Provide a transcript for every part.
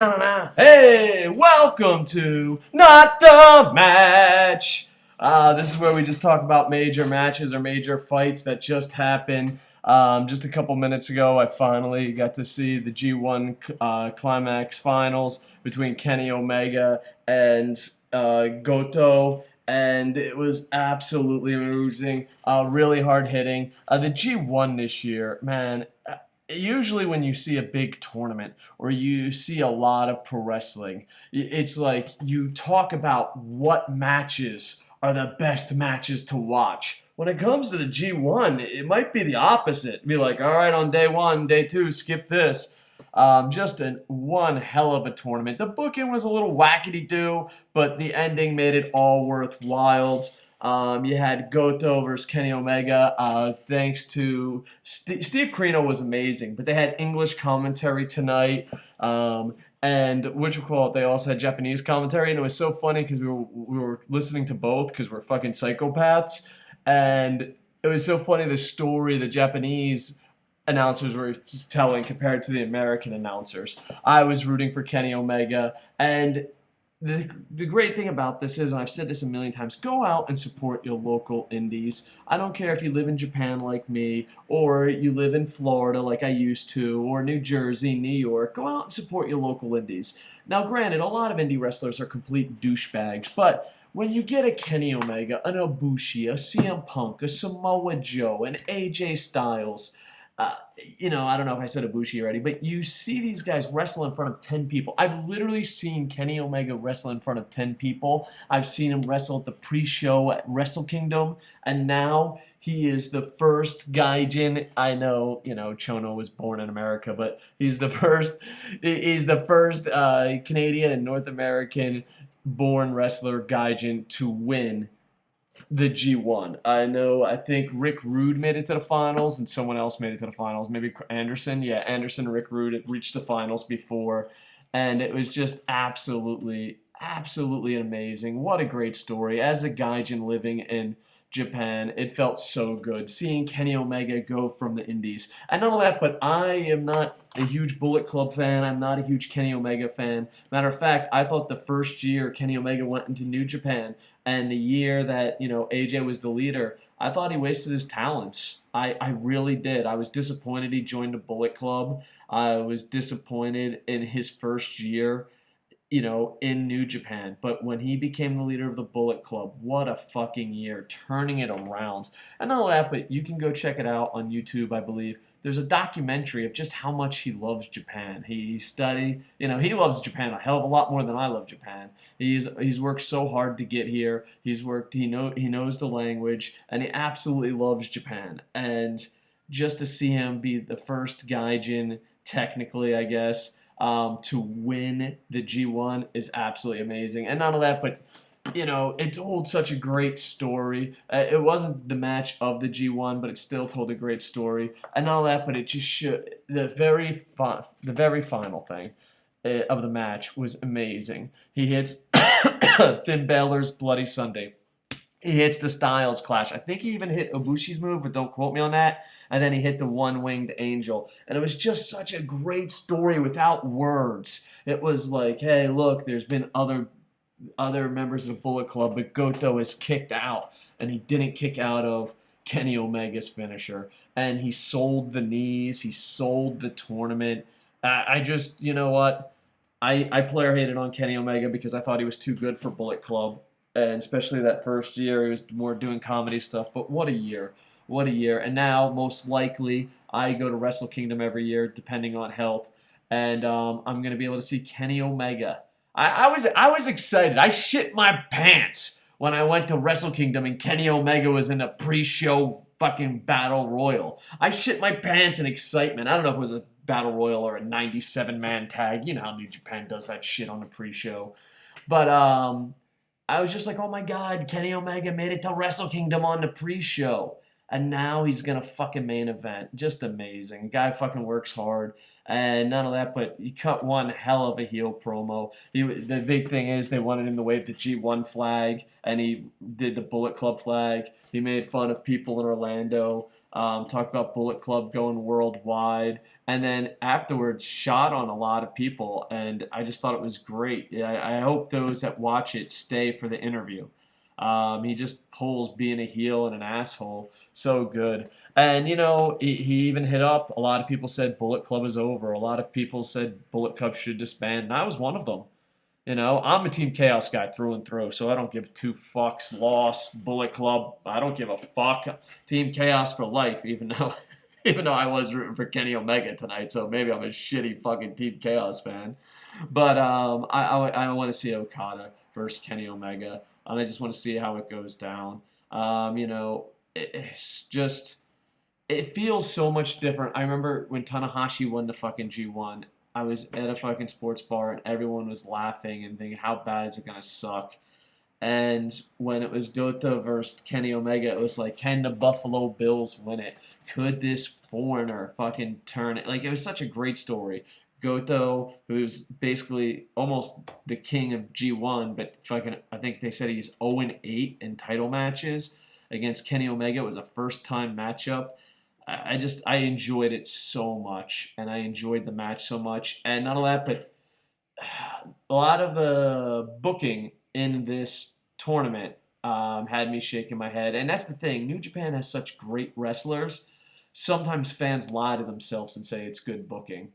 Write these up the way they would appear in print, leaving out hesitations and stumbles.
Hey, welcome to Not the Match. This is where we just talk about major matches or major fights that just happened. Just a couple minutes ago, I finally got to see the G1 Climax finals between Kenny Omega and Goto, and it was absolutely amazing, really hard hitting. The G1 this year, man. Usually when you see a big tournament or you see a lot of pro wrestling, it's like you talk about what matches are the best matches to watch. When it comes to the G1, it might be the opposite. Be like, all right, on day one, day two, skip this. Just one hell of a tournament. The booking was a little wackety-doo, but the ending made it all worthwhile. You had Goto versus Kenny Omega. Thanks to Steve Corino was amazing, but they had English commentary tonight. And they also had Japanese commentary, and it was so funny because we were listening to both because we're fucking psychopaths, and it was so funny the story the Japanese announcers were telling compared to the American announcers. I was rooting for Kenny Omega, and the great thing about this is, and I've said this a million times, go out and support your local indies. I don't care if you live in Japan like me, or you live in Florida like I used to, or New Jersey, New York. Go out and support your local indies. Now, granted, a lot of indie wrestlers are complete douchebags, but when you get a Kenny Omega, an Ibushi, a CM Punk, a Samoa Joe, an AJ Styles, I don't know if I said Ibushi already, but you see these guys wrestle in front of 10 people. I've literally seen Kenny Omega wrestle in front of 10 people. I've seen him wrestle at the pre-show at Wrestle Kingdom, and now he is the first Gaijin. I know, Chono was born in America, but he's the first Canadian and North American born wrestler Gaijin to win the G1. I think Rick Rude made it to the finals and someone else made it to the finals. Maybe Anderson. Yeah, Anderson and Rick Rude had reached the finals before. And it was just absolutely amazing. What a great story. As a Gaijin living in Japan, it felt so good seeing Kenny Omega go from the indies. And not only that, but I am not a huge Bullet Club fan. I'm not a huge Kenny Omega fan. Matter of fact, I thought the first year Kenny Omega went into New Japan and the year that, AJ was the leader, I thought he wasted his talents. I really did. I was disappointed he joined the Bullet Club. I was disappointed in his first year in New Japan. But when he became the leader of the Bullet Club, what a fucking year, turning it around. And not only that, but you can go check it out on YouTube, I believe. There's a documentary of just how much he loves Japan. He studied, he loves Japan a hell of a lot more than I love Japan. He's worked so hard to get here. He knows the language, and he absolutely loves Japan. And just to see him be the first Gaijin, technically, I guess, to win the G1 is absolutely amazing. And not only that, but it told such a great story. It wasn't the match of the G1, but it still told a great story. And not only that, but it just showed the very final thing of the match was amazing. He hits Finn Balor's Bloody Sunday. He hits the Styles Clash. I think he even hit Ibushi's move, but don't quote me on that. And then he hit the One-Winged Angel. And it was just such a great story without words. It was like, hey, look, there's been other members of the Bullet Club, but Goto is kicked out. And he didn't kick out of Kenny Omega's finisher. And he sold the knees. He sold the tournament. I just, you know what? I player hated on Kenny Omega because I thought he was too good for Bullet Club. And especially that first year, he was more doing comedy stuff. But what a year. What a year. And now, most likely, I go to Wrestle Kingdom every year, depending on health. And I'm going to be able to see Kenny Omega. I was excited. I shit my pants when I went to Wrestle Kingdom and Kenny Omega was in a pre-show fucking Battle Royal. I shit my pants in excitement. I don't know if it was a Battle Royal or a 97-man tag. You know how New Japan does that shit on the pre-show. But, I was just like, oh my god, Kenny Omega made it to Wrestle Kingdom on the pre-show. And now he's going to fucking main event. Just amazing. Guy fucking works hard. And none of that, but he cut one hell of a heel promo. The big thing is they wanted him to wave the G1 flag, and he did the Bullet Club flag. He made fun of people in Orlando. Talked about Bullet Club going worldwide, and then afterwards shot on a lot of people, and I just thought it was great. Yeah, I hope those that watch it stay for the interview. He just pulls being a heel and an asshole so good. And, he even hit up. A lot of people said Bullet Club is over. A lot of people said Bullet Club should disband. And I was one of them. I'm a Team Chaos guy through and through, so I don't give two fucks. Loss, Bullet Club, I don't give a fuck. Team Chaos for life, even though even though I was rooting for Kenny Omega tonight, so maybe I'm a shitty fucking Team Chaos fan. But I want to see Okada versus Kenny Omega, and I just want to see how it goes down. It's just it feels so much different. I remember when Tanahashi won the fucking G1. I was at a fucking sports bar and everyone was laughing and thinking, how bad is it gonna suck? And when it was Goto versus Kenny Omega, it was like, can the Buffalo Bills win it? Could this foreigner fucking turn it? Like, it was such a great story. Goto, who's basically almost the king of G1, but fucking, I think they said he's 0-8 in title matches against Kenny Omega. It was a first time matchup. I enjoyed it so much, and I enjoyed the match so much. And not only that, but a lot of the booking in this tournament had me shaking my head. And that's the thing. New Japan has such great wrestlers. Sometimes fans lie to themselves and say it's good booking.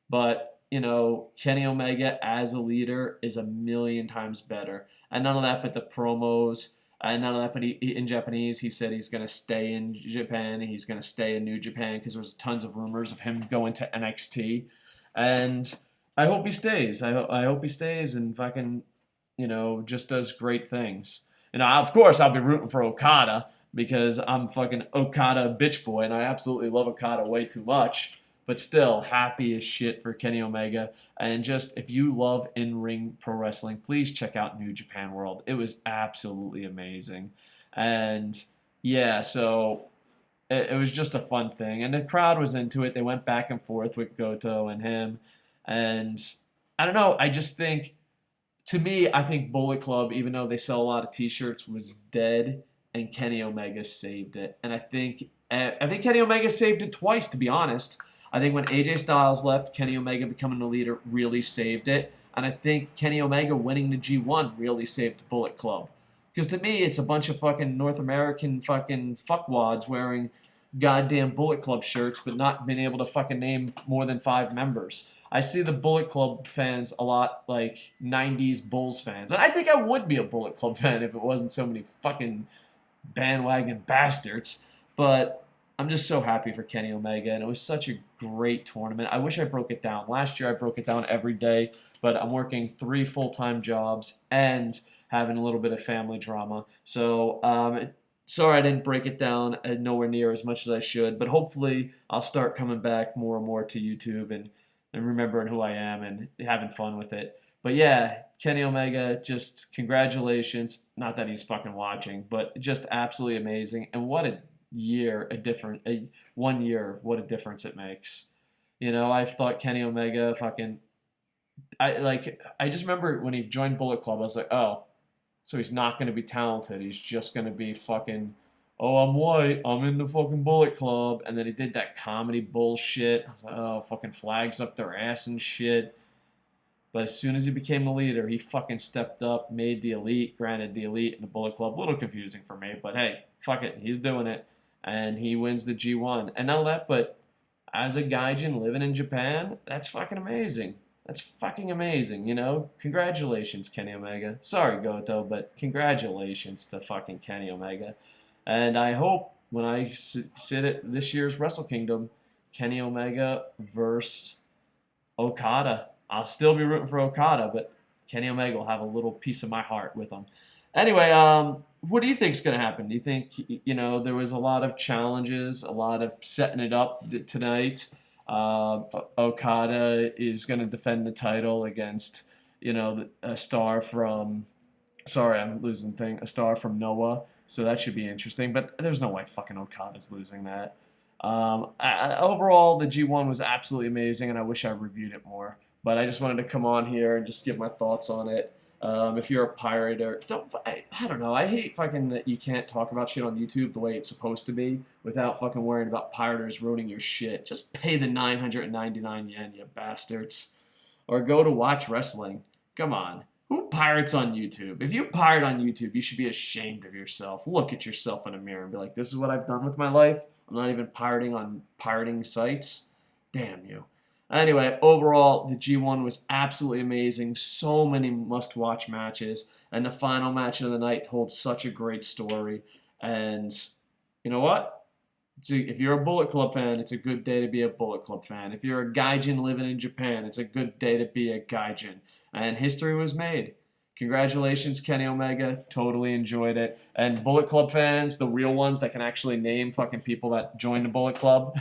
But, Kenny Omega as a leader is a million times better. And none of that, but the promos. And none of that, but in Japanese, he said he's going to stay in Japan. He's going to stay in New Japan because there was tons of rumors of him going to NXT. And I hope he stays. I hope he stays and fucking, just does great things. Of course, I'll be rooting for Okada because I'm fucking Okada bitch boy, and I absolutely love Okada way too much. But still, happy as shit for Kenny Omega. And just, if you love in-ring pro wrestling, please check out New Japan World. It was absolutely amazing. And, yeah, so it was just a fun thing. And the crowd was into it. They went back and forth with Goto and him. And, I don't know, I just think, to me, I think Bullet Club, even though they sell a lot of t-shirts, was dead. And Kenny Omega saved it. And I think Kenny Omega saved it twice, to be honest. I think when AJ Styles left, Kenny Omega becoming the leader really saved it. And I think Kenny Omega winning the G1 really saved Bullet Club. Because to me, it's a bunch of fucking North American fucking fuckwads wearing goddamn Bullet Club shirts, but not being able to fucking name more than 5 members. I see the Bullet Club fans a lot like 90s Bulls fans. And I think I would be a Bullet Club fan if it wasn't so many fucking bandwagon bastards. But I'm just so happy for Kenny Omega, and it was such a great tournament. I wish I broke it down. Last year I broke it down every day, but I'm working 3 full-time jobs and having a little bit of family drama. So, sorry I didn't break it down nowhere near as much as I should, but hopefully I'll start coming back more and more to YouTube and remembering who I am and having fun with it. But yeah, Kenny Omega, just congratulations. Not that he's fucking watching, but just absolutely amazing. And what a year, 1 year, what a difference it makes. I thought Kenny Omega I just remember when he joined Bullet Club, I was like, oh, so he's not going to be talented. He's just going to be fucking, oh, I'm white, I'm in the fucking Bullet Club. And then he did that comedy bullshit. I was like, oh, fucking flags up their ass and shit. But as soon as he became the leader, he fucking stepped up, made the Elite. Granted, the Elite and the Bullet Club, a little confusing for me, but hey, fuck it, he's doing it. And he wins the G1. And not only that, but as a gaijin living in Japan, that's fucking amazing. That's fucking amazing, Congratulations, Kenny Omega. Sorry, Goto, but congratulations to fucking Kenny Omega. And I hope when I sit at this year's Wrestle Kingdom, Kenny Omega versus Okada. I'll still be rooting for Okada, but Kenny Omega will have a little piece of my heart with him. Anyway, what do you think's going to happen? Do you think, there was a lot of challenges, a lot of setting it up tonight? Okada is going to defend the title against, a star from, a star from Noah. So that should be interesting. But there's no way fucking Okada's losing that. Overall, the G1 was absolutely amazing, and I wish I reviewed it more. But I just wanted to come on here and just give my thoughts on it. If you're a pirate or I don't know. I hate fucking that you can't talk about shit on YouTube the way it's supposed to be without fucking worrying about pirators ruining your shit. Just pay the 999 yen, you bastards, or go to watch wrestling. Come on. Who pirates on YouTube? If you pirate on YouTube, you should be ashamed of yourself. Look at yourself in a mirror and be like, this is what I've done with my life. I'm not even pirating on pirating sites. Damn you. Anyway, overall, the G1 was absolutely amazing. So many must-watch matches. And the final match of the night told such a great story. And you know what? If you're a Bullet Club fan, it's a good day to be a Bullet Club fan. If you're a Gaijin living in Japan, it's a good day to be a Gaijin. And history was made. Congratulations, Kenny Omega. Totally enjoyed it. And Bullet Club fans, the real ones that can actually name fucking people that joined the Bullet Club,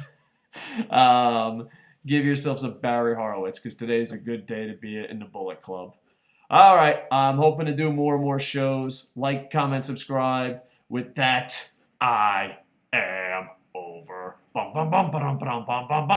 give yourselves a Barry Horowitz, because today's a good day to be in the Bullet Club. All right, I'm hoping to do more and more shows. Like, comment, subscribe. With that, I am over. Bum, bum, bum, ba-dum, ba-dum, bum, bum, bum.